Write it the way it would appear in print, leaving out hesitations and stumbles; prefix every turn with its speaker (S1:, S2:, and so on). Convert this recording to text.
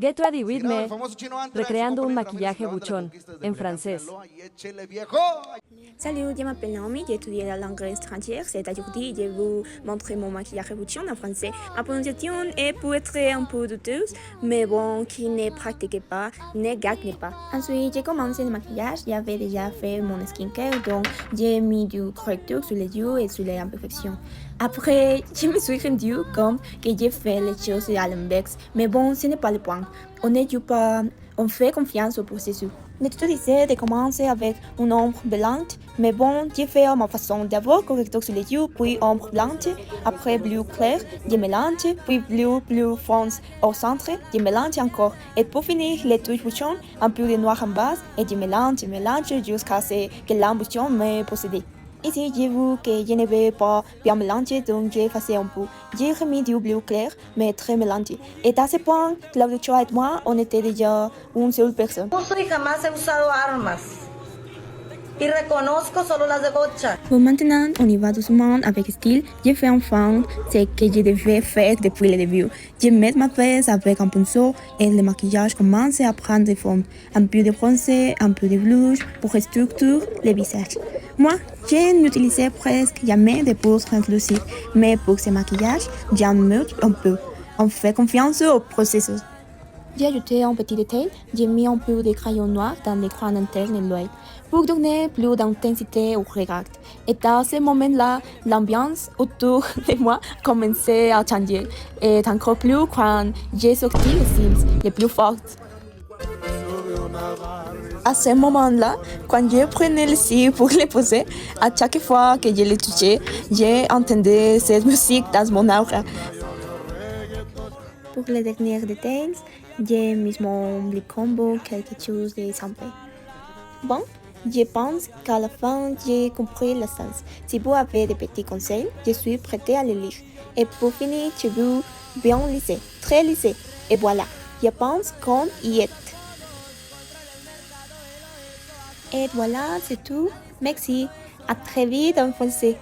S1: Get ready with
S2: Sí, no, el
S1: me.
S2: famoso chino antes,
S1: Recreando un
S2: su compañero,
S1: maquillaje
S2: mira, se levanta, la
S1: buchón,
S2: conquista desde
S1: en
S2: Frida
S1: francés.
S2: Kahlo, y échele, viejo.
S3: Salut, je m'appelle Naomi, j'ai étudié la langue étrangère, c'est aujourd'hui je vais vous montrer mon maquillage bouchon en français. Ma prononciation est peut-être un peu douteuse, mais bon, qui ne pratique pas, ne gagne pas. Ensuite, j'ai commencé le maquillage, j'avais déjà fait mon skincare, donc j'ai mis du correcteur sur les yeux et sur les imperfections. Après, je me suis rendu compte que j'ai fait les choses à l'inverse, mais bon, ce n'est pas le point. On ne joue pas, on fait confiance au processus. Le tuto disait de commencer avec une ombre blanche, mais bon, j'ai fait à ma façon. D'abord correcteur sur les yeux, puis ombre blanche, après bleu clair, je mélange, puis bleu plus foncé au centre, je mélange encore. Et pour finir, les touches bouchons, un peu de noir en bas, et je mélange jusqu'à ce que l'embouchon me possédé. Ici, j'ai vu que je ne vais pas bien mélanger, donc j'ai effacé un peu. J'ai remis du bleu clair, mais très mélangé. Et à ce point, Claudio Choa et moi, on était déjà une seule personne.
S4: Uso y jamás he usado armas. Y reconozco solo las de gocha.
S3: Bon, maintenant, on y va doucement avec style. J'ai fait enfin ce que je devais faire depuis le début. Je mets ma face avec un pinceau et le maquillage commence à prendre forme. Un peu de bronzer, un peu de blush pour structurer le visage. Moi, je n'utilisais presque jamais de poudre translucide, mais pour ce maquillage, j'en mets un peu. On fait confiance au processus. J'ai ajouté un petit détail, j'ai mis un peu de crayon noir dans les coins internes de l'œil pour donner plus d'intensité au regard. Et à ce moment-là, l'ambiance autour de moi commençait à changer, et encore plus quand j'ai sorti les cils les plus fortes. À ce moment-là, quand je prenais le cils pour les poser, à chaque fois que je les touchais, j'ai entendu cette musique dans mon aura. Pour les derniers détails, j'ai mis mon lip combo quelque chose de simple. Bon, je pense qu'à la fin, j'ai compris l'essence. Si vous avez des petits conseils, je suis prête à les lire. Et pour finir, cheveux bien lissés, très lissés. Et voilà, je pense qu'on y est. Et voilà, c'est tout. Merci. À très vite en français.